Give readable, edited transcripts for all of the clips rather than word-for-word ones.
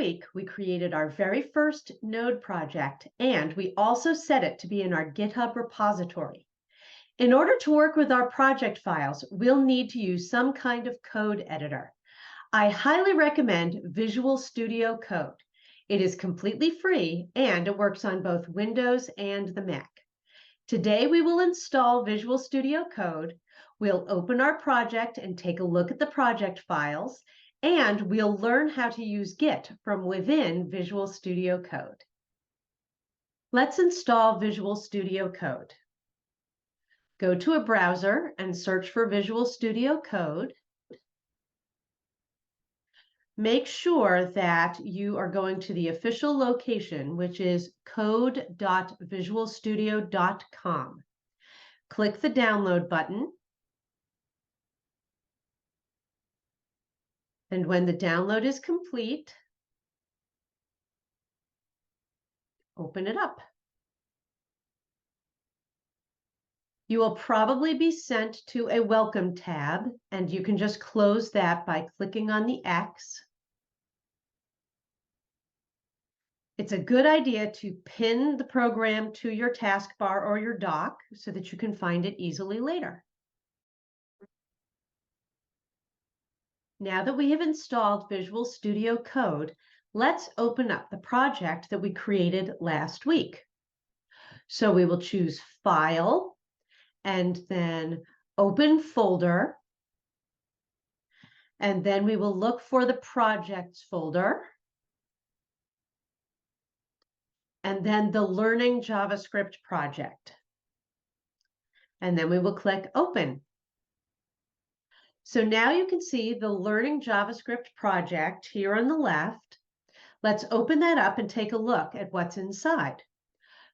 week, we created our very first Node project, and we also set it to be in our GitHub repository. In order to work with our project files, we'll need to use some kind of code editor. I highly recommend Visual Studio Code. It is completely free, and it works on both Windows and the Mac. Today, we will install Visual Studio Code. We'll open our project and take a look at the project files, and we'll learn how to use Git from within Visual Studio Code. Let's install Visual Studio Code. Go to a browser and search for Visual Studio Code. Make sure that you are going to the official location, which is code.visualstudio.com. Click the download button. And when the download is complete, open it up. You will probably be sent to a welcome tab, and you can just close that by clicking on the X. It's a good idea to pin the program to your taskbar or your dock so that you can find it easily later. Now that we have installed Visual Studio Code, let's open up the project that we created last week. So we will choose File, and then Open Folder, and then we will look for the Projects folder, and then the Learning JavaScript project. And then we will click Open. So now you can see the Learning JavaScript project here on the left. Let's open that up and take a look at what's inside.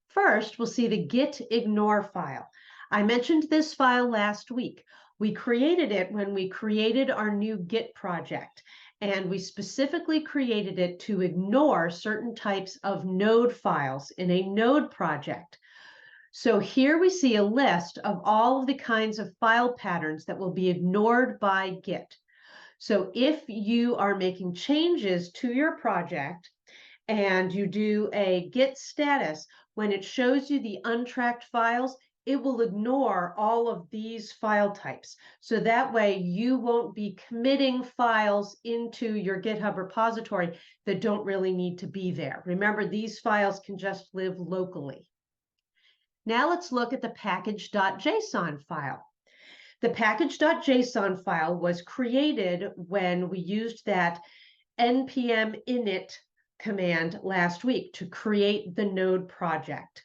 First, we'll see the git ignore file. I mentioned this file last week. We created it when we created our new Git project, and we specifically created it to ignore certain types of node files in a node project. So here we see a list of all of the kinds of file patterns that will be ignored by Git. So if you are making changes to your project and you do a git status, when it shows you the untracked files, it will ignore all of these file types. So that way you won't be committing files into your GitHub repository that don't really need to be there. Remember, these files can just live locally. Now let's look at the package.json file. The package.json file was created when we used that npm init command last week to create the node project.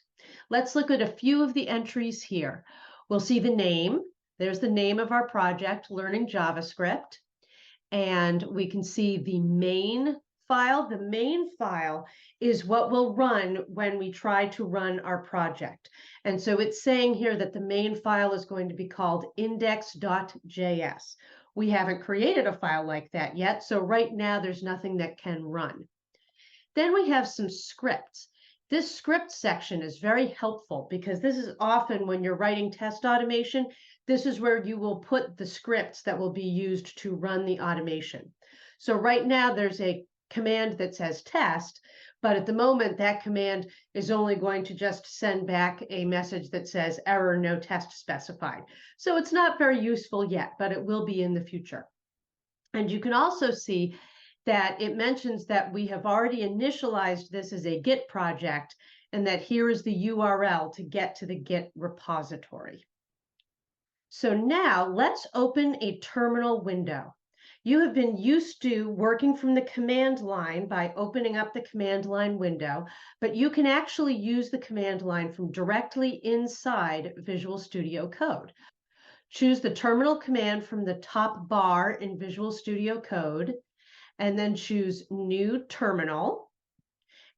Let's look at a few of the entries here. We'll see the name. There's the name of our project, Learning JavaScript. And we can see the main file. The main file is what will run when we try to run our project. And so it's saying here that the main file is going to be called index.js. We haven't created a file like that yet, so right now there's nothing that can run. Then we have some scripts. This script section is very helpful because this is often when you're writing test automation, this is where you will put the scripts that will be used to run the automation. So right now there's a command that says test, but at the moment that command is only going to just send back a message that says error, no test specified. So it's not very useful yet, but it will be in the future. And you can also see that it mentions that we have already initialized this as a Git project and that here is the URL to get to the Git repository. So now let's open a terminal window. You have been used to working from the command line by opening up the command line window, but you can actually use the command line from directly inside Visual Studio Code. Choose the terminal command from the top bar in Visual Studio Code, and then choose New Terminal,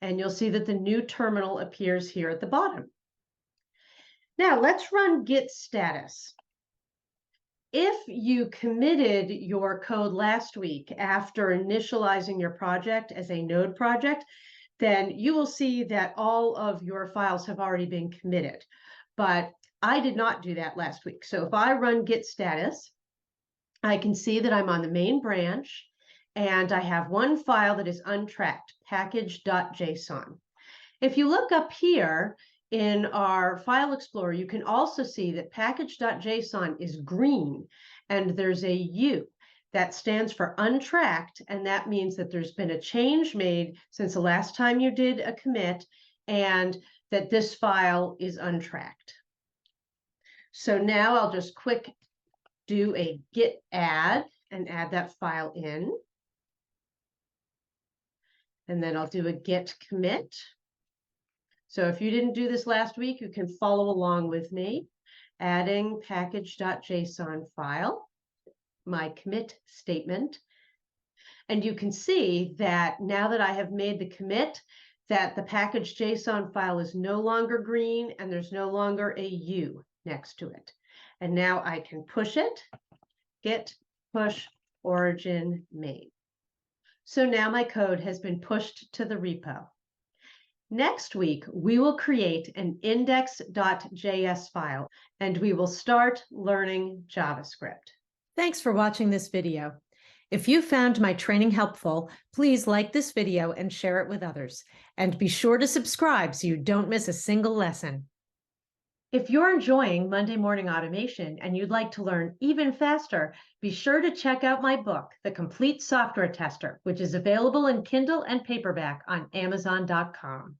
and you'll see that the new terminal appears here at the bottom. Now let's run git status. If you committed your code last week after initializing your project as a node project, then you will see that all of your files have already been committed. But I did not do that last week. So if I run git status, I can see that I'm on the main branch, and I have one file that is untracked, package.json. If you look up here in our File Explorer, you can also see that package.json is green, and there's a U. That stands for untracked, and that means that there's been a change made since the last time you did a commit, and that this file is untracked. So now I'll just quick do a git add and add that file in. And then I'll do a git commit. So if you didn't do this last week, you can follow along with me, adding package.json file, my commit statement. And you can see that now that I have made the commit, that the package.json file is no longer green and there's no longer a U next to it. And now I can push it, git push origin main. So now my code has been pushed to the repo. Next week, we will create an index.js file, and we will start learning JavaScript. Thanks for watching this video. If you found my training helpful, please like this video and share it with others. And be sure to subscribe so you don't miss a single lesson. If you're enjoying Monday Morning Automation and you'd like to learn even faster, be sure to check out my book, The Complete Software Tester, which is available in Kindle and paperback on Amazon.com.